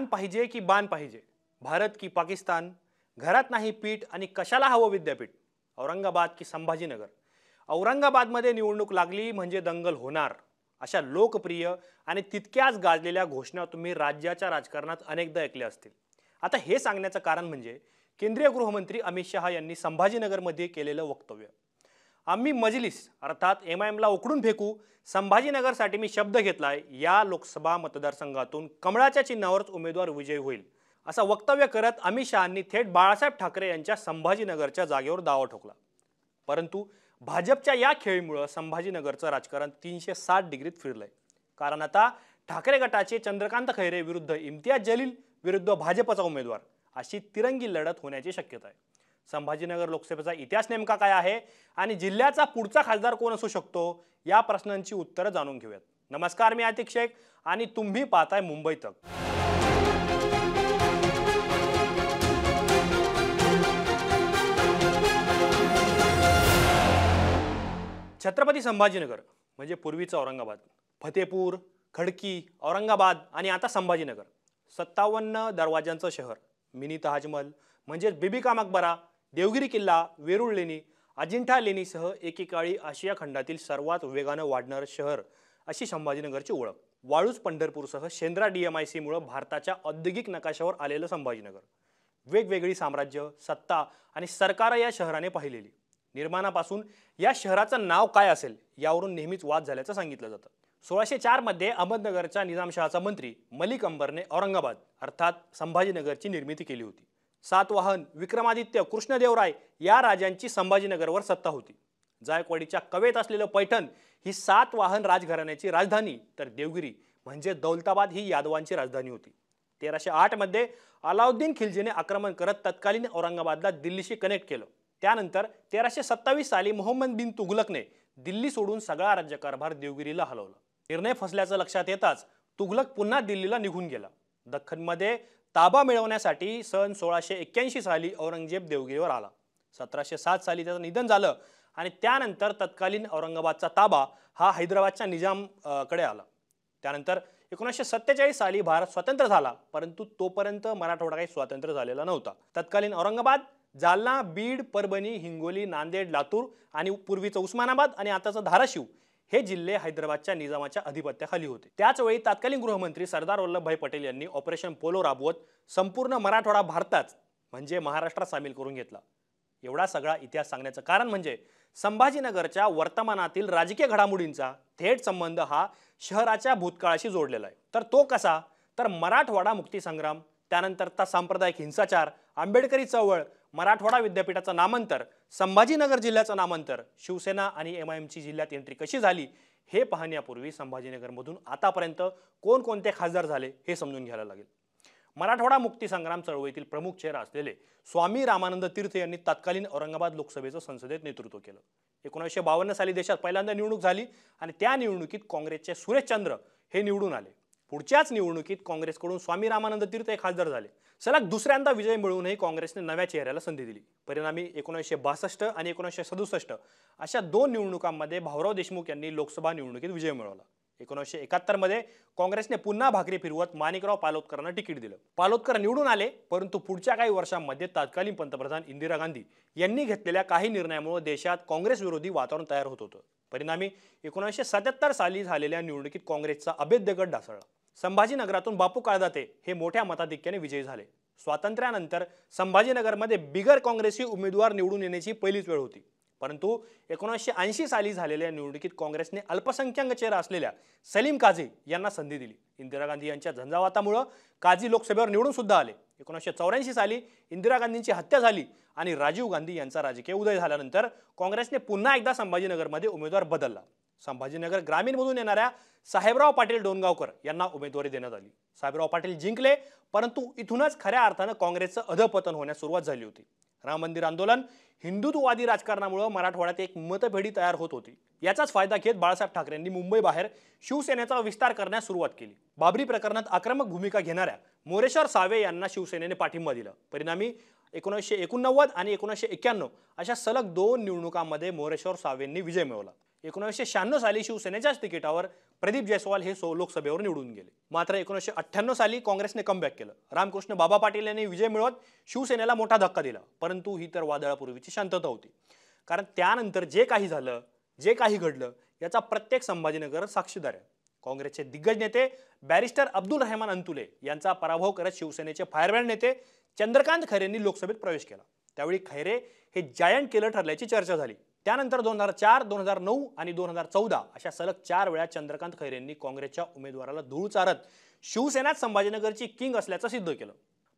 रान पाहिजे की बाण पाहिजे, भारत की पाकिस्तान, घरात नाही पीठ आणि कशाला हवं विद्यापीठ, औरंगाबाद की संभाजीनगर. औरंगाबादमध्ये निवडणूक लागली म्हणजे दंगल होणार, अशा लोकप्रिय आणि तितक्याच गाजलेल्या घोषणा तुम्ही राज्याच्या राजकारणात अनेकदा ऐकल्या असतील. आता हे सांगण्याचं कारण म्हणजे केंद्रीय गृहमंत्री अमित शहा यांनी संभाजीनगरमध्ये केलेलं वक्तव्य. आम्ही मजलिस अर्थात एमआयएमला उकडून फेकू, संभाजीनगरसाठी मी शब्द घेतलाय, या लोकसभा मतदारसंघातून कमळाच्या चिन्हावरच उमेदवार विजयी होईल, असं वक्तव्य करत अमित शहांनी थेट बाळासाहेब ठाकरे यांच्या संभाजीनगरच्या जागेवर दावा ठोकला. परंतु भाजपच्या या खेळीमुळे संभाजीनगरचं राजकारण 360 डिग्रीत फिरलंय. कारण आता ठाकरे गटाचे चंद्रकांत खैरे विरुद्ध इम्तियाज जलील विरुद्ध भाजपचा उमेदवार अशी तिरंगी लढत होण्याची शक्यता आहे. संभाजीनगर लोकसभेचा इतिहास नेमका काय आहे आणि जिल्ह्याचा पुढचा खासदार कोण असू शकतो, या प्रश्नांची उत्तरं जाणून घेऊयात. नमस्कार, मी आतिक शेख आणि तुम्ही पाहताय मुंबई तक. छत्रपती संभाजीनगर म्हणजे पूर्वीचं औरंगाबाद, फतेपूर, खडकी, औरंगाबाद आणि आता संभाजीनगर. 57 दरवाजांचं शहर, मिनी ताजमहल म्हणजेच बीबी का मकबरा, देवगिरी किल्ला, वेरूळ लेणी, अजिंठा लेणीसह एकेकाळी आशिया खंडातील सर्वात वेगानं वाढणारं शहर अशी संभाजीनगरची ओळख. वाळूज पंढरपूरसह शेंद्रा DMIC मुळे भारताच्या औद्योगिक नकाशावर आलेलं संभाजीनगर. वेगवेगळी साम्राज्य, सत्ता आणि सरकार या शहराने पाहिलेली. निर्माणापासून या शहराचं नाव काय असेल यावरून नेहमीच वाद झाल्याचं सांगितलं जातं. 1604 मध्ये अहमदनगरच्या निजामशहाचा मंत्री मलिक अंबरने औरंगाबाद अर्थात संभाजीनगरची निर्मिती केली होती. सातवाहन, विक्रमादित्य, कृष्णदेवराय या राजांची संभाजीनगरवर सत्ता होती. जायकवाडीच्या कवेत असलेलं पैठण ही सातवाहन राजघराण्याची राजधानी, तर देवगिरी म्हणजे दौलताबाद ही यादवांची राजधानी होती. 1308 मध्ये अलाउद्दीन खिलजीने आक्रमण करत तत्कालीन औरंगाबादला दिल्लीशी कनेक्ट केलं. त्यानंतर 1327 साली मोहम्मद बिन तुघलकने दिल्ली सोडून सगळा राज्यकारभार देवगिरीला हलवला. निर्णय फसल्याचं लक्षात येताच तुघलक पुन्हा दिल्लीला निघून गेला. दख्खनमध्ये ताबा मिळवण्यासाठी सन 1681 साली औरंगजेब देवगिरीवर आला. 1707 साली त्याचं निधन झालं आणि त्यानंतर तत्कालीन औरंगाबादचा ताबा हा हैदराबादच्या निजाम कडे आला. त्यानंतर 1947 साली भारत स्वतंत्र झाला, परंतु तोपर्यंत मराठवाडा काही स्वतंत्र झालेला नव्हता. तत्कालीन औरंगाबाद, जालना, बीड, परभणी, हिंगोली, नांदेड, लातूर आणि पूर्वीचं उस्मानाबाद आणि आताचं धाराशिव हे जिल्हे हैदराबादच्या निजामाच्या अधिपत्याखाली होते. त्याच वेळी तत्कालीन गृहमंत्री सरदार वल्लभभाई पटेल यांनी ऑपरेशन पोलो राबवत संपूर्ण मराठवाडा भारतात म्हणजे महाराष्ट्रात सामील करून घेतला. एवढा सगळा इतिहास सांगण्याचं कारण म्हणजे संभाजीनगरच्या वर्तमानातील राजकीय घडामोडींचा थेट संबंध हा शहराच्या भूतकाळाशी जोडलेला आहे. तर तो कसा, तर मराठवाडा मुक्तीसंग्राम, त्यानंतरचा सांप्रदायिक हिंसाचार, आंबेडकरी चळवळ, मराठवाडा विद्यापीठाचं नामांतर, संभाजीनगर जिल्ह्याचं नामांतर, शिवसेना आणि MIMची जिल्ह्यात एंट्री कशी झाली हे पाहण्यापूर्वी संभाजीनगरमधून आतापर्यंत कोणकोणते खासदार झाले हे समजून घ्यायला लागेल. मराठवाडा मुक्तीसंग्राम चळवळीतील प्रमुख चेहरा असलेले स्वामी रामानंद तीर्थ यांनी तत्कालीन औरंगाबाद लोकसभेचं संसदेत नेतृत्व केलं. 1952 साली देशात पहिल्यांदा निवडणूक झाली आणि त्या निवडणुकीत काँग्रेसचे सुरेशचंद्र हे निवडून आले. पुढच्याच निवडणुकीत काँग्रेसकडून स्वामी रामानंद तीर्थ हे खासदार झाले. सलग दुसऱ्यांदा विजय मिळवूनही काँग्रेसने नव्या चेहऱ्याला संधी दिली. परिणामी 1962 आणि 1967 अशा दोन निवडणुकांमध्ये भाऊराव देशमुख यांनी लोकसभा निवडणुकीत विजय मिळवला. 1971 मध्ये काँग्रेसने पुन्हा भाकरी फिरवत माणिकराव पालोदकरांना तिकीट दिलं. पालोदकर निवडून आले, परंतु पुढच्या काही वर्षांमध्ये तत्कालीन पंतप्रधान इंदिरा गांधी यांनी घेतलेल्या काही निर्णयामुळे देशात काँग्रेस विरोधी वातावरण तयार होत होतं. परिणामी 1977 साली झालेल्या निवडणुकीत काँग्रेसचा अभेद्य गट ढासळला. संभाजीनगरातून बापू काळदाते हे मोठ्या मताधिक्याने विजयी झाले. स्वातंत्र्यानंतर संभाजीनगरमध्ये बिगर काँग्रेसी उमेदवार निवडून येण्याची पहिलीच वेळ होती. परंतु 1980 साली झालेल्या निवडणुकीत काँग्रेसने अल्पसंख्याक चेहरा असलेल्या सलीम काझी यांना संधी दिली. इंदिरा गांधी यांच्या झंझावातामुळे काझी लोकसभेवर निवडून सुद्धा आले. 1984 साली इंदिरा गांधींची हत्या झाली आणि राजीव गांधी यांचा राजकीय उदय झाल्यानंतर काँग्रेसने पुन्हा एकदा संभाजीनगरमध्ये उमेदवार बदलला. संभाजीनगर ग्रामीणमधून येणाऱ्या साहेबराव पाटील डोणगावकर यांना उमेदवारी देण्यात आली. साहेबराव पाटील जिंकले, परंतु इथूनच खऱ्या अर्थानं काँग्रेसचं अधपतन होण्यास सुरुवात झाली होती. राम मंदिर आंदोलन, हिंदुत्ववादी राजकारणामुळे मराठवाड्यात एक मतपेढी तयार होत होती. याचाच फायदा घेत बाळासाहेब ठाकरेंनी मुंबई बाहेर शिवसेनेचा विस्तार करण्यास सुरुवात केली. बाबरी प्रकरणात आक्रमक भूमिका घेणाऱ्या मोरेश्वर सावे यांना शिवसेनेने पाठिंबा दिला. परिणामी 1989 आणि 1991 अशा सलग दोन निवडणुकांमध्ये मोरेश्वर सावेंनी विजय मिळवला. 1996 साली शिवसेनेच्याच तिकिटावर प्रदीप जयस्वाल हे लोकसभेवर निवडून गेले. मात्र 1998 साली काँग्रेसने कमबॅक केलं. रामकृष्ण बाबा पाटील यांनी विजय मिळवत शिवसेनेला मोठा धक्का दिला. परंतु ही तर वादळापूर्वीची शांतता होती. कारण त्यानंतर जे काही झालं, जे काही घडलं, याचा प्रत्येक संभाजीनगर साक्षीदार आहे. काँग्रेसचे दिग्गज नेते बॅरिस्टर अब्दुल रहमान अंतुले यांचा पराभव करत शिवसेनेचे फायरब्रँड नेते चंद्रकांत खैरेंनी लोकसभेत प्रवेश केला. त्यावेळी खैरे हे जायंट किलर ठरल्याची चर्चा झाली. त्यानंतर 2004, 2009 आणि 2014 अशा सलग 4 वेळा चंद्रकांत खैरेंनी काँग्रेसच्या उमेदवाराला धूळ चारत शिवसेनाच संभाजीनगरची किंग असल्याचं सिद्ध केलं.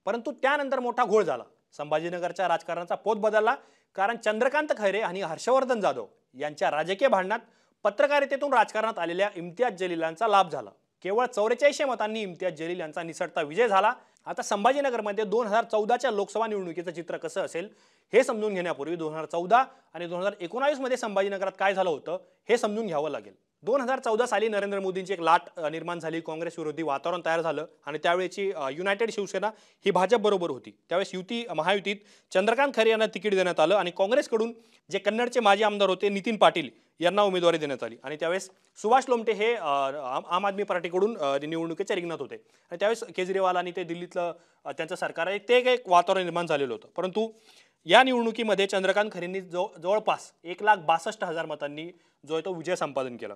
परंतु त्यानंतर मोठा घोळ झाला. संभाजीनगरच्या राजकारणाचा पोत बदलला. कारण चंद्रकांत खैरे आणि हर्षवर्धन जाधव यांच्या राजकीय भांडणात पत्रकारितेतून राजकारणात आलेल्या इम्तियाज जलीलांचा लाभ झाला. केवळ 44 मतांनी इम्तियाज जलील यांचा निसटता विजय झाला. आता संभाजीनगरमध्ये 2014च्या लोकसभा निवडणुकीचं चित्र कसं असेल हे समजून घेण्यापूर्वी 2014 आणि 2019 मध्ये संभाजीनगरात काय झालं होतं हे समजून घ्यावं लागेल. 2014 साली नरेंद्र मोदींची एक लाट निर्माण झाली. काँग्रेस विरोधी वातावरण तयार झालं आणि त्यावेळेची युनायटेड शिवसेना ही भाजप बरोबर होती. त्यावेळेस महायुतीत चंद्रकांत खैरे यांना तिकीट देण्यात आलं आणि काँग्रेसकडून जे कन्नडचे माजी आमदार होते नितीन पाटील यांना उमेदवारी देण्यात आली. आणि त्यावेळेस सुभाष लोमटे हे आम आदमी पार्टीकडून निवडणुकीच्या रिंगणात होते. आणि त्यावेळेस केजरीवाल आणि ते दिल्लीतलं त्यांचं सरकार आहे ते एक वातावरण निर्माण झालेलं होतं. परंतु या निवडणुकीमध्ये चंद्रकांत खैरेंनी जवळपास 1,62,000 मतांनी जो आहे तो विजय संपादन केला.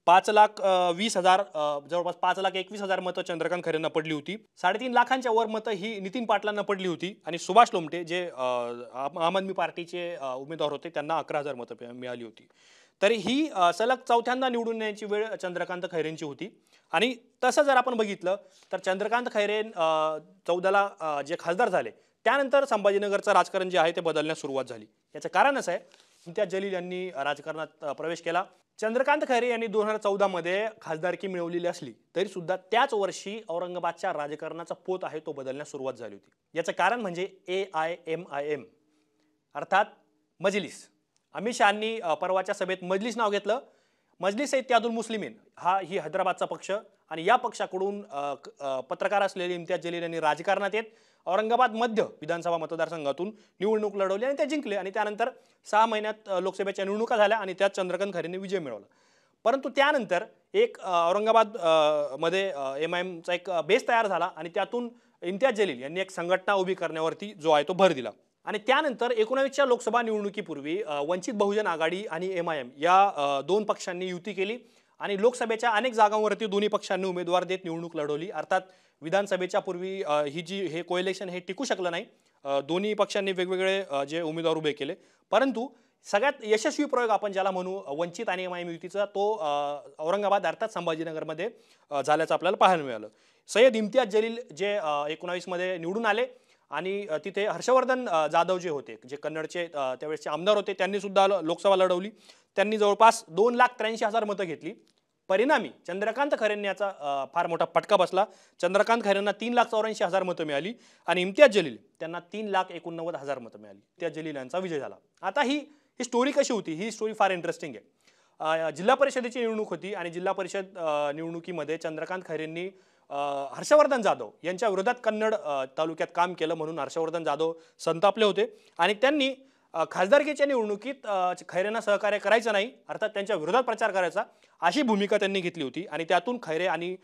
5,20,000 जवळपास 5,21,000 मतं चंद्रकांत खैरेंना पडली होती. 3.5 लाखांच्या वर मतं ही नितीन पाटलांना पडली होती. आणि सुभाष लोमटे जे आम आदमी पार्टीचे उमेदवार होते त्यांना 11,000 मतं मिळाली होती. तरी ही सलग चौथ्यांदा निवडून येण्याची वेळ चंद्रकांत खैरेंची होती. आणि तसं जर आपण बघितलं तर चंद्रकांत खैरे 14ला जे खासदार झाले त्यानंतर संभाजीनगरचं राजकारण जे आहे ते बदलण्यास सुरुवात झाली. याचं कारण असं आहे इम्तियाज जलील यांनी राजकारणात प्रवेश केला. चंद्रकांत खैरे यांनी 2014 मध्ये खासदारकी मिळवलेली असली तरी सुद्धा त्याच वर्षी औरंगाबादच्या राजकारणाचा पोत आहे तो बदलण्यास सुरुवात झाली होती. याचं कारण म्हणजे AIMIM अर्थात मजलिस. अमित शहांनी परवाच्या सभेत मजलिस नाव घेतलं. मजलिस इत्तेहादुल मुस्लिमीन ही हैदराबादचा पक्ष आणि या पक्षाकडून पत्रकार असलेले इम्तियाज जलील यांनी राजकारणात येत औरंगाबाद मध्य विधानसभा मतदारसंघातून निवडणूक लढवली आणि ते जिंकले. आणि त्यानंतर 6 महिन्यात लोकसभेच्या निवडणुका झाल्या आणि त्यात चंद्रकांत खैरेंनी विजय मिळवला. परंतु त्यानंतर एक औरंगाबाद मध्ये MIMचा एक बेस तयार झाला आणि त्यातून इम्तियाज जलील यांनी एक संघटना उभी करण्यावरती जो आहे तो भर दिला. आणि त्यानंतर 19च्या लोकसभा निवडणुकीपूर्वी वंचित बहुजन आघाडी आणि MIM या 2 पक्षांनी युती केली आणि लोकसभेच्या अनेक जागांवरती दोन्ही पक्षांनी उमेदवार देत निवडणूक लढवली. अर्थात विधानसभेच्या पूर्वी हे कोएलेक्शन हे टिकू शकलं नाही. दोन्ही पक्षांनी वेगवेगळे जे उमेदवार उभे केले. परंतु सगळ्यात यशस्वी प्रयोग आपण ज्याला म्हणू वंचित आणि MIM युतीचा तो औरंगाबाद अर्थात संभाजीनगरमध्ये झाल्याचं आपल्याला पाहायला मिळालं. सय्यद इम्तियाज जलील जे 19 मध्ये निवडून आले आणि तिथे हर्षवर्धन जाधव जे होते जे कन्नडचे त्यावेळेसचे आमदार होते त्यांनी सुद्धा लोकसभा लढवली. त्यांनी जवळपास 2,83,000 मतं घेतली. परिणामी चंद्रकांत खैरेंनी याचा फार मोठा फटका बसला. चंद्रकांत खैरेंना 3,84,000 मतं मिळाली आणि इम्तियाज जलील त्यांना 3,89,000 मतं मिळाली. इम्तियाज जलील यांचा विजय झाला. आता ही स्टोरी कशी होती? ही स्टोरी फार इंटरेस्टिंग आहे. जिल्हा परिषदेची निवडणूक होती आणि जिल्हा परिषद निवडणुकीमध्ये चंद्रकांत खैरेंनी हर्षवर्धन जाधव यांच्या विरोधात कन्नड तालुक्यात काम केलं म्हणून हर्षवर्धन जाधव संतापले होते आणि त्यांनी खासदारकीच्या निवडणुकीत खैरेंना सहकार्य करायचं नाही अर्थात त्यांच्या विरोधात प्रचार करायचा अशी भूमिका त्यांनी घेतली होती. आणि त्यातून खैरे आणि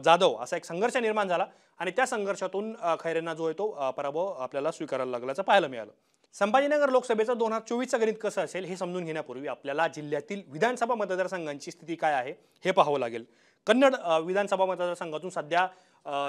जाधव असा एक संघर्ष निर्माण झाला आणि त्या संघर्षातून खैरेंना जो आहे तो पराभव आपल्याला स्वीकारायला लागल्याचं पाहायला मिळालं. संभाजीनगर लोकसभेचं 2024चं गणित कसं असेल हे समजून घेण्यापूर्वी आपल्याला जिल्ह्यातील विधानसभा मतदारसंघांची स्थिती काय आहे हे पाहावं लागेल. कन्नड विधानसभा मतदारसंघातून सध्या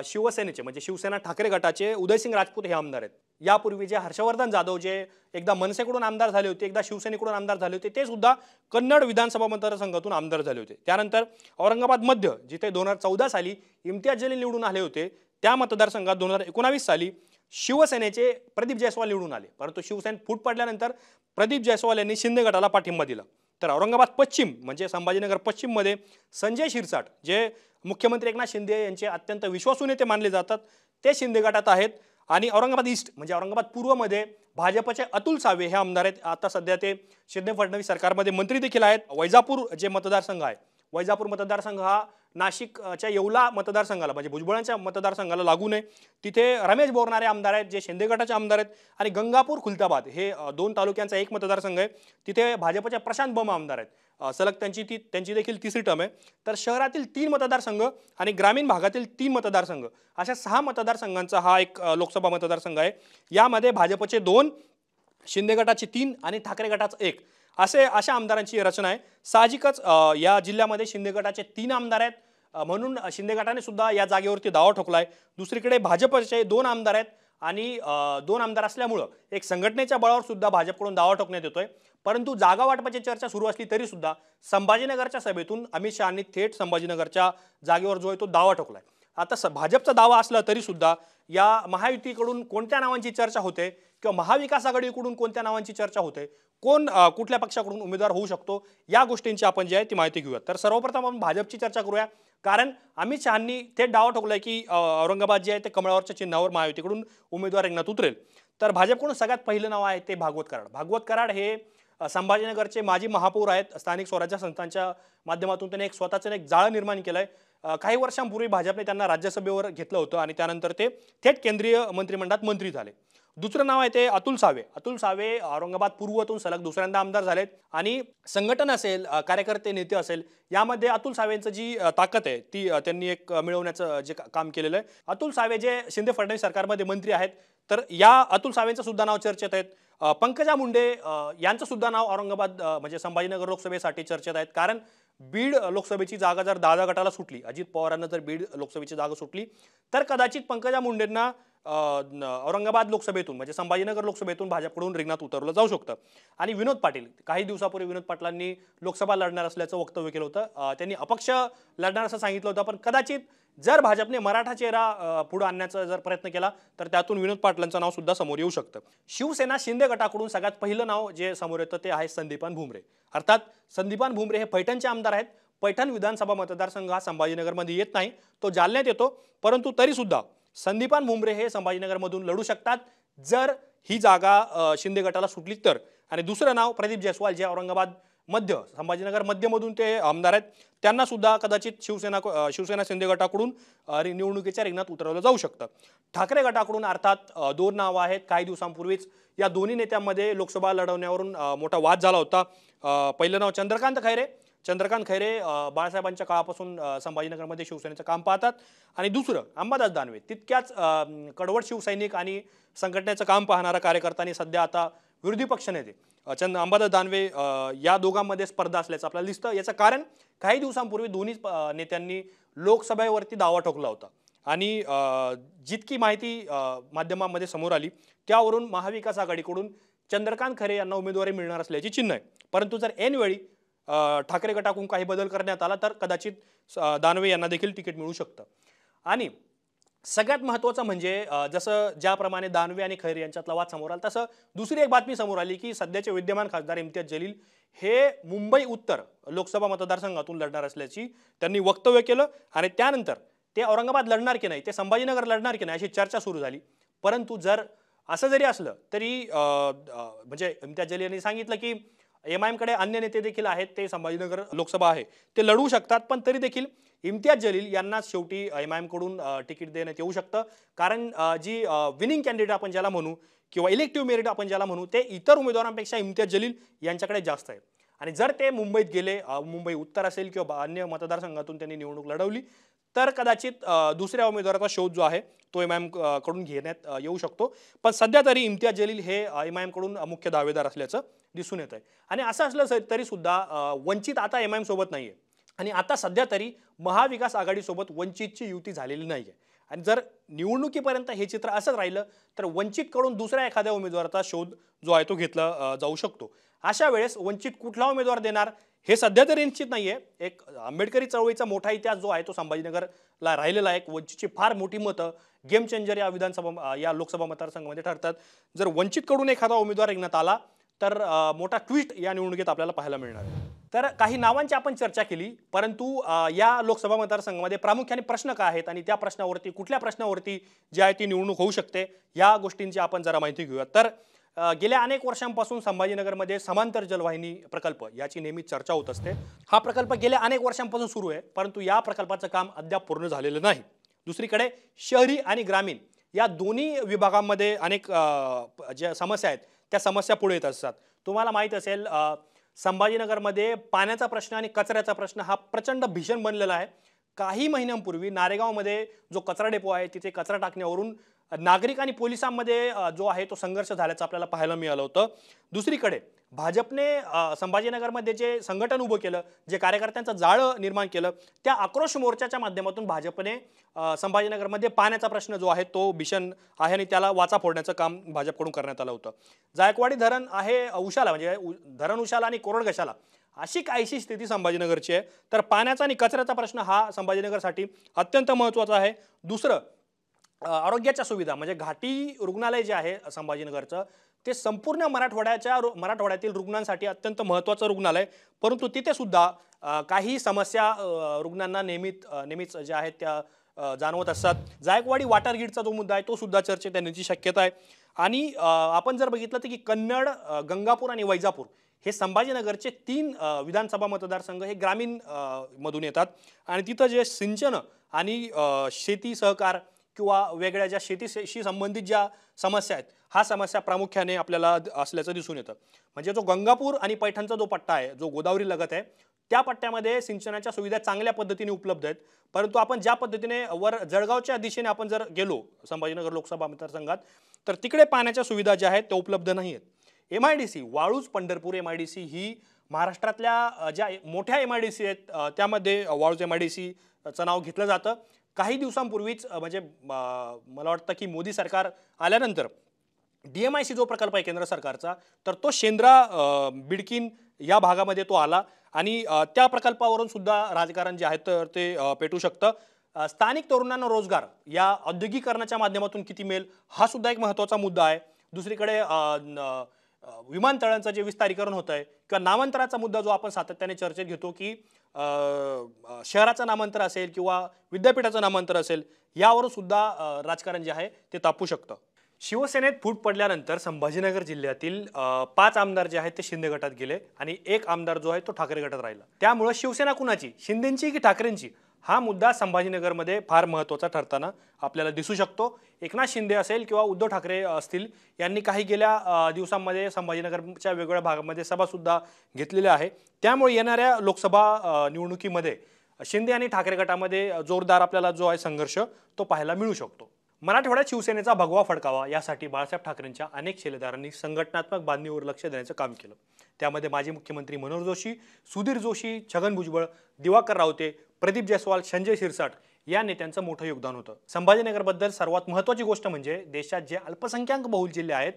शिवसेनेचे म्हणजे शिवसेना ठाकरे गटाचे उदयसिंग राजपूत हे आमदार आहेत. यापूर्वी जे हर्षवर्धन जाधव जे एकदा मनसेकडून आमदार झाले होते एकदा शिवसेनेकडून आमदार झाले होते ते सुद्धा कन्नड विधानसभा मतदारसंघातून आमदार झाले होते. त्यानंतर औरंगाबाद मध्य जिथे 2014 साली इम्तियाज जलील निवडून आले होते त्या मतदारसंघात 2019 साली शिवसेनेचे प्रदीप जयस्वाल निवडून आले. परंतु शिवसेनेत फूट पडल्यानंतर प्रदीप जयस्वाल यांनी शिंदे गटाला पाठिंबा दिला. तर औरंगाबाद पश्चिम म्हणजे संभाजीनगर पश्चिम मध्ये संजय शिरसाट जे मुख्यमंत्री एकनाथ शिंदे यांचे अत्यंत विश्वासू नेते मानले जातात ते शिंदे गटात आहेत. आणि औरंगाबाद ईस्ट म्हणजे औरंगाबाद पूर्वमध्ये भाजपचे अतुल सावे हे आमदार आहेत. आता सध्या ते शिंदे फडणवीस सरकारमध्ये मंत्री देखील आहेत. वैजापूर जे मतदारसंघ आहे वैजापूर मतदारसंघ हा नाशिकच्या येवला मतदारसंघाला म्हणजे भुजबळांच्या मतदारसंघाला लागू नये तिथे रमेश बोरनारे आमदार आहेत जे शिंदे गटाचे आमदार आहेत आणि गंगापूर खुलताबाद हे 2 तालुक्यांचा एक मतदारसंघ आहे तिथे भाजपच्या प्रशांत बम आमदार आहेत सलग त्यांची देखील तिसरी टर्म आहे तर शहरातील 3 मतदारसंघ आणि ग्रामीण भागातील 3 मतदारसंघ अशा 6 मतदारसंघांचा हा एक लोकसभा मतदारसंघ आहे यामध्ये भाजपचे 2 शिंदे गटाचे 3 आणि ठाकरे गटाचा 1 अशा आमदारांची रचना आहे साहजिकच या जिल्ह्यामध्ये शिंदे गटाचे 3 आमदार आहेत म्हणून शिंदे गटाने सुद्धा या जागेवरती दावा ठोकलाय दुसरीकडे भाजपचे 2 आमदार आहेत आणि 2 आमदार असल्यामुळं एक संघटनेच्या बळावर सुद्धा भाजपकडून दावा ठोकण्यात येतोय परंतु जागा वाटपाची चर्चा सुरू असली तरी सुद्धा संभाजीनगरच्या सभेतून अमित शहांनी थेट संभाजीनगरच्या जागेवर जो आहे तो दावा ठोकलाय आता भाजपचा दावा असला तरी सुद्धा या महायुतीकडून कोणत्या नावांची चर्चा होते किंवा महाविकास आघाडीकडून कोणत्या नावांची चर्चा होते कोण कुठल्या पक्षाकडून उमेदवार होऊ शकतो या गोष्टींची आपण जी आहे ती माहिती घेऊया तर सर्वप्रथम आपण भाजपची चर्चा करूया कारण अमित शहांनी थेट दावा ठोकलाय की औरंगाबाद जे आहे ते कमळावरच्या चिन्हावर महायुतीकडून उमेदवार रिंगणात उतरेल तर भाजपकडून सगळ्यात पहिलं नाव आहे ते भागवत कराड हे संभाजीनगरचे माजी महापौर आहेत स्थानिक स्वराज्य संस्थांच्या माध्यमातून त्यांनी एक स्वतःचं एक जाळं निर्माण केलंय काही वर्षांपूर्वी भाजपने त्यांना राज्यसभेवर घेतलं होतं आणि त्यानंतर ते थेट केंद्रीय मंत्रिमंडळात मंत्री झाले दुसरं नाव आहे ते अतुल सावे औरंगाबाद पूर्वतून सलग दुसऱ्यांदा आमदार झालेत आणि संघटन असेल कार्यकर्ते नेते असेल यामध्ये अतुल सावेंचं जी ताकद आहे ती त्यांनी एक मिळवण्याचं जे काम केलेलं आहे अतुल सावे जे शिंदे फडणवीस सरकारमध्ये मंत्री आहेत तर या अतुल सावेंचं सुद्धा नाव चर्चेत आहेत पंकजा मुंडे यांचं सुद्धा नाव औरंगाबाद म्हणजे संभाजीनगर लोकसभेसाठी चर्चेत आहेत कारण बीड लोकसभेची जागा जर दादा गटाला सुटली अजित पवारांना जर बीड लोकसभेची जागा सुटली तर कदाचित पंकजा मुंडेंना औरंगाबाद लोकसभेतून म्हणजे संभाजीनगर लोकसभेतून भाजपकडून रिंगणात उतरवलं जाऊ शकतं आणि विनोद पाटील काही दिवसापूर्वी विनोद पाटलांनी लोकसभा लढणार असल्याचं वक्तव्य केलं होतं त्यांनी अपक्ष लढणार असं सांगितलं होतं पण कदाचित जर भाजपने मराठा चेहरा पुढे आणण्याचा जर प्रयत्न केला तर त्यातून विनोद पाटलांचं नाव सुद्धा समोर येऊ शकतं शिवसेना शिंदे गटाकडून सगळ्यात पहिलं नाव जे समोर येतं ते आहे संदीपान भुमरे अर्थात संदीपान भुमरे हे पैठणचे आमदार आहेत पैठण विधानसभा मतदारसंघ हा संभाजीनगरमध्ये येत नाही तो जालन्यात येतो परंतु तरी सुद्धा संदीपान भुमरे हे संभाजीनगरमधून लढू शकतात जर ही जागा शिंदे गटाला सुटली तर आणि दुसरं नाव प्रदीप जयस्वाल जे औरंगाबाद मध्य संभाजीनगर मध्यमधून ते आमदार आहेत त्यांना सुद्धा कदाचित शिवसेना शिंदे गटाकडून निवडणुकीच्या रिंगणात उतरवलं जाऊ शकतं ठाकरे गटाकडून अर्थात 2 नावं आहेत काही दिवसांपूर्वीच या दोन्ही नेत्यांमध्ये लोकसभा लढवण्यावरून मोठा वाद झाला होता पहिलं नाव चंद्रकांत खैरे बाळासाहेबांच्या काळापासून संभाजीनगरमध्ये शिवसेनेचं काम पाहतात आणि दुसरं अंबादास दानवे तितक्याच कडवट शिवसैनिक आणि संघटनेचं काम पाहणारा कार्यकर्त्यांनी सध्या आता विरोधी पक्षनेते अंबादास दानवे या दोघांमध्ये स्पर्धा असल्याचं आपल्याला दिसतं याचं कारण काही दिवसांपूर्वी दोन्ही नेत्यांनी लोकसभेवरती दावा ठोकला होता आणि जितकी माहिती माध्यमांमध्ये समोर आली त्यावरून महाविकास आघाडीकडून चंद्रकांत खैरे यांना उमेदवारी मिळणार असल्याची चिन्ह आहे परंतु जर ऐनवेळी ठाकरे गटाकडून काही बदल करण्यात आला तर कदाचित दानवे यांना देखील तिकीट मिळू शकतं आणि सगळ्यात महत्त्वाचं म्हणजे जसं ज्याप्रमाणे दानवे आणि खैरे यांच्यातला वाद समोर आला तसं दुसरी एक बातमी समोर आली की सध्याचे विद्यमान खासदार इम्तियाज जलील हे मुंबई उत्तर लोकसभा मतदारसंघातून लढणार असल्याची त्यांनी वक्तव्य केलं आणि त्यानंतर ते औरंगाबाद लढणार की नाही ते संभाजीनगर लढणार की नाही अशी चर्चा सुरू झाली परंतु जर असं जरी असलं तरी म्हणजे इम्तियाज जलील यांनी सांगितलं की MIM कडे अन्य नेते देखील आहेत ते संभाजीनगर लोकसभा आहे ते लढवू शकतात पण तरी देखील इम्तियाज जलील यांना शेवटी MIM कडून तिकीट देण्यात येऊ शकतं कारण जी विनिंग कॅन्डिडेट आपण ज्याला म्हणू किंवा इलेक्टिव्ह मेरिट आपण ज्याला म्हणू ते इतर उमेदवारांपेक्षा इम्तियाज जलील यांच्याकडे जास्त आहे आणि जर ते मुंबईत गेले मुंबई उत्तर असेल किंवा अन्य मतदारसंघातून त्यांनी निवडणूक लढवली तर कदाचित दुसऱ्या उमेदवाराचा शोध जो आहे तो MIM कडून घेण्यात येऊ शकतो पण सध्या तरी इम्तियाज जलील हे MIM कडून मुख्य दावेदार असल्याचं दिसून येत आहे आणि असं असलं तरी सुद्धा वंचित आता MIM सोबत नाहीये आणि आता सध्या तरी महाविकास आघाडीसोबत वंचितची युती झालेली नाहीये आणि जर निवडणुकीपर्यंत हे चित्र असंच राहिलं तर वंचितकडून दुसऱ्या एखाद्या उमेदवाराचा शोध जो आहे तो घेतला जाऊ शकतो अशा वेळेस वंचित कुठला उमेदवार देणार हे सध्या तरी निश्चित नाहीये एक आंबेडकरी चळवळीचा मोठा इतिहास जो आहे तो संभाजीनगरला राहिलेला आहे वंचितची फार मोठी मतं गेम चेंजर या लोकसभा मतदारसंघामध्ये ठरतात जर वंचितकडून एखादा उमेदवार रिंगणात आला तर मोठा ट्विस्ट या निवडणुकीत आपल्याला पाहायला मिळणार आहे तर काही नावांची आपण चर्चा केली परंतु या लोकसभा मतदारसंघामध्ये प्रामुख्याने प्रश्न काय आहेत आणि त्या प्रश्नावरती कुठल्या प्रश्नावरती जी आहे ती निवडणूक होऊ शकते या गोष्टींची आपण जरा माहिती घेऊया तर गेल्या अनेक वर्षांपासून संभाजीनगरमध्ये समांतर जलवाहिनी प्रकल्प याची नेहमी चर्चा होत असते। हा प्रकल्प गेल्या अनेक वर्षांपासून सुरू आहे, परंतु या प्रकल्पाचं काम अद्याप पूर्ण झालेलं नाही। दुसरीकडे शहरी आणि ग्रामीण या दोन्ही विभागांमध्ये अनेक ज्या समस्या आहेत त्या समस्या पुढे येत असतात। तुम्हाला माहित असेल संभाजीनगरमध्ये पाण्याचा प्रश्न आणि कचऱ्याचा प्रश्न हा प्रचंड भीषण बनलेला आहे। काही महिन्यांपूर्वी नारेगावमध्ये जो कचरा डेपो आहे तिथे कचरा टाकण्यावरून नागरिक आणि पोलिसांमध्ये जो आहे तो संघर्ष झाल्याचं आपल्याला पाहायला मिळालं होतं। दुसरीकडे भाजपने संभाजीनगरमध्ये जे संघटन उभं केलं, जे कार्यकर्त्यांचं जाळं निर्माण केलं, त्या आक्रोश मोर्चाच्या माध्यमातून भाजपने संभाजीनगरमध्ये पाण्याचा प्रश्न जो आहे तो भीषण आहे आणि त्याला वाचा फोडण्याचं काम भाजपकडून करण्यात आलं होतं। जायकवाडी धरण आहे उशाला, म्हणजे धरण उशाला आणि कोरडघशाला अशी काहीशी स्थिती संभाजीनगरची आहे। तर पाण्याचा आणि कचऱ्याचा प्रश्न हा संभाजीनगरसाठी अत्यंत महत्त्वाचा आहे। दुसरं आरोग्याच्या सुविधा, म्हणजे घाटी रुग्णालय जे आहे संभाजीनगरचं ते संपूर्ण मराठवाड्यातील रुग्णांसाठी अत्यंत महत्त्वाचं रुग्णालय, परंतु तिथे सुद्धा काही समस्या रुग्णांना नेहमीच ज्या आहेत त्या जाणवत असतात। जायकवाडी वॉटर ग्रीडचा जो मुद्दा आहे तो सुद्धा चर्चेत येण्याची शक्यता आहे। आणि आपण जर बघितलं तर की कन्नड, गंगापूर आणि वैजापूर हे संभाजीनगरचे 3 विधानसभा मतदारसंघ हे ग्रामीण मधून येतात आणि तिथं जे सिंचन आणि शेती सहकार किंवा वेगळ्या ज्या शेतीशी संबंधित ज्या समस्या आहेत हा समस्या प्रामुख्याने आपल्याला असल्याचं दिसून येतं। म्हणजे जो गंगापूर आणि पैठणचा जो पट्टा आहे जो गोदावरी लगत आहे त्या पट्ट्यामध्ये सिंचनाच्या सुविधा चांगल्या पद्धतीने उपलब्ध आहेत, परंतु आपण ज्या पद्धतीने वर जळगावच्या दिशेने आपण जर गेलो संभाजीनगर लोकसभा मतदारसंघात तर तिकडे पाण्याच्या सुविधा ज्या आहेत त्या उपलब्ध नाही आहेत। MIDC वाळूज पंढरपूर MIDC ही महाराष्ट्रातल्या ज्या मोठ्या MIDC आहेत त्यामध्ये वाळूज MIDC चं नाव घेतलं जातं। काही दिवसांपूर्वीच म्हणजे मला वाटतं की मोदी सरकार आल्यानंतर DMIC जो प्रकल्प आहे केंद्र सरकारचा तर तो शेंद्रा बिडकीन या भागामध्ये तो आला आणि त्या प्रकल्पावरून सुद्धा राजकारण जे आहे तर ते पेटू शकतं। स्थानिक तरुणांना रोजगार या औद्योगिकरणाच्या माध्यमातून किती मिळेल हा सुद्धा एक महत्त्वाचा मुद्दा आहे। दुसरीकडे विमानतळांचं जे विस्तारीकरण होत आहे किंवा नामांतराचा मुद्दा जो आपण सातत्याने चर्चेत घेतो की शहराचं नामांतर असेल किंवा विद्यापीठाचं नामांतर असेल यावरून सुद्धा राजकारण जे आहे ते तापू शकतं। शिवसेनेत फूट पडल्यानंतर संभाजीनगर जिल्ह्यातील 5 आमदार जे आहेत ते शिंदे गटात गेले आणि 1 आमदार जो आहे तो ठाकरे गटात राहिला। त्यामुळे शिवसेना कुणाची, शिंदेंची की ठाकरेंची, हा मुद्दा संभाजीनगरमध्ये फार महत्त्वाचा ठरताना आपल्याला दिसू शकतो। एकनाथ शिंदे असेल किंवा उद्धव ठाकरे असतील यांनी काही गेल्या दिवसांमध्ये संभाजीनगरच्या वेगवेगळ्या भागांमध्ये सभा सुद्धा घेतलेल्या आहे। त्यामुळे येणाऱ्या लोकसभा निवडणुकीमध्ये शिंदे आणि ठाकरे गटामध्ये जोरदार आपल्याला जो आहे संघर्ष तो पाहायला मिळू शकतो। मराठवाड्यात शिवसेनेचा भगवा फडकावा यासाठी बाळासाहेब ठाकरेंच्या अनेक शिलेदारांनी संघटनात्मक बांधणीवर लक्ष देण्याचं काम केलं। त्यामध्ये माजी मुख्यमंत्री मनोहर जोशी, सुधीर जोशी, छगन भुजबळ, दिवाकर रावते, प्रदीप जयस्वाल, संजय शिरसाट या नेत्यांचं मोठं योगदान होतं। संभाजीनगरबद्दल सर्वात महत्त्वाची गोष्ट म्हणजे देशात जे अल्पसंख्याक बहुल जिल्हे आहेत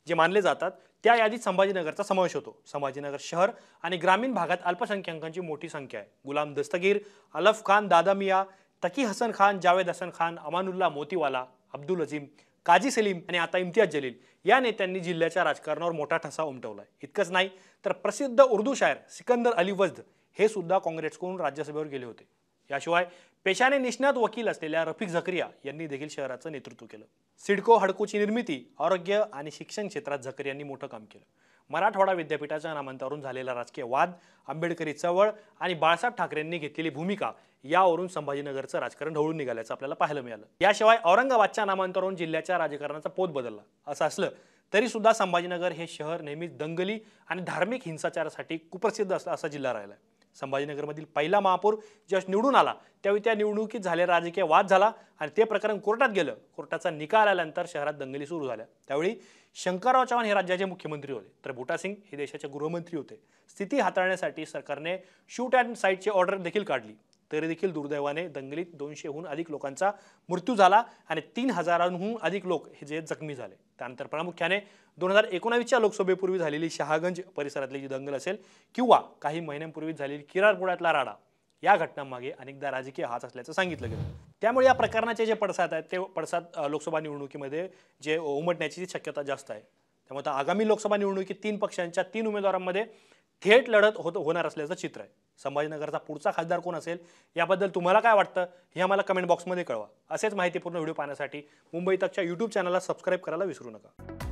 जे मानले जातात त्या यादीत संभाजीनगरचा समावेश होतो। संभाजीनगर शहर आणि ग्रामीण भागात अल्पसंख्याकांची मोठी संख्या आहे। गुलाम दस्तगीर, अलफ खान, दादा मिया, तकी हसन खान, जावेद हसन खान, अमानुल्ला मोतीवाला, अब्दुल अजीम, काजी सलीम आणि आता इम्तियाज जलील या नेत्यांनी जिल्ह्याच्या राजकारणावर मोठा ठसा उमटवलाय। इतकंच नाही तर प्रसिद्ध उर्दू शायर सिकंदर अली वज्द हे सुद्धा काँग्रेसकडून राज्यसभेवर गेले होते। याशिवाय पेशाने निष्णात वकील असलेल्या रफिक झकरिया यांनी देखील शहराचं नेतृत्व केलं। सिडको हडकोची निर्मिती, आरोग्य आणि शिक्षण क्षेत्रात झकरियांनी मोठं काम केलं। मराठवाडा विद्यापीठाच्या नामांतरावरून झालेला राजकीय वाद, आंबेडकरी चळवळ आणि बाळासाहेब ठाकरेंनी घेतलेली भूमिका यावरून संभाजीनगरचं राजकारण ढवळून निघाल्याचं आपल्याला पाहायला मिळालं। याशिवाय औरंगाबादच्या नामांतरावरून जिल्ह्याच्या राजकारणाचा पोत बदलला। असं असलं तरी सुद्धा संभाजीनगर हे शहर नेहमीच दंगली आणि धार्मिक हिंसाचारासाठी कुप्रसिद्ध असा जिल्हा राहिला आहे। संभाजीनगरमधील पहिला महापौर जेव्हा निवडून आला त्यावेळी त्या निवडणुकीत झालेला राजकीय वाद झाला आणि ते प्रकरण कोर्टात गेलं। कोर्टाचा निकाल आल्यानंतर शहरात दंगली सुरू झाल्या। त्यावेळी शंकरराव चव्हाण हे राज्याचे मुख्यमंत्री होते तर बूटा सिंग हे देशाचे गृहमंत्री होते। स्थिती हाताळण्यासाठी सरकारने शूट अँड साईटची ऑर्डर देखील काढली, तरी देखील दुर्दैवाने दंगलीत 200हून अधिक लोकांचा मृत्यू झाला आणि 3000हून अधिक लोक हे जे जखमी झाले। त्यानंतर प्रामुख्याने 2019च्या लोकसभेपूर्वी झालेली शहागंज परिसरातली जी दंगल असेल किंवा काही महिन्यांपूर्वी झालेली किरारपुरातला राडा या घटनांमागे अनेकदा राजकीय हात असल्याचं सांगितलं गेलं। त्यामुळे या प्रकरणाचे जे पडसाद आहेत ते पडसाद लोकसभा निवडणुकीमध्ये जे उमटण्याची शक्यता जास्त आहे। त्यामुळे आगामी लोकसभा निवडणुकीत 3 पक्षांच्या 3 उमेदवारांमध्ये थेट लढत होणार असल्याचं चित्र आहे। संभाजीनगरचा पुढचा खासदार कोण असेल याबद्दल तुम्हाला काय वाटतं हे आम्हाला कमेंट बॉक्समध्ये कळवा। असेच माहितीपूर्ण व्हिडिओ पाहण्यासाठी मुंबई तकच्या YouTube चॅनलला सबस्क्राईब करायला विसरू नका।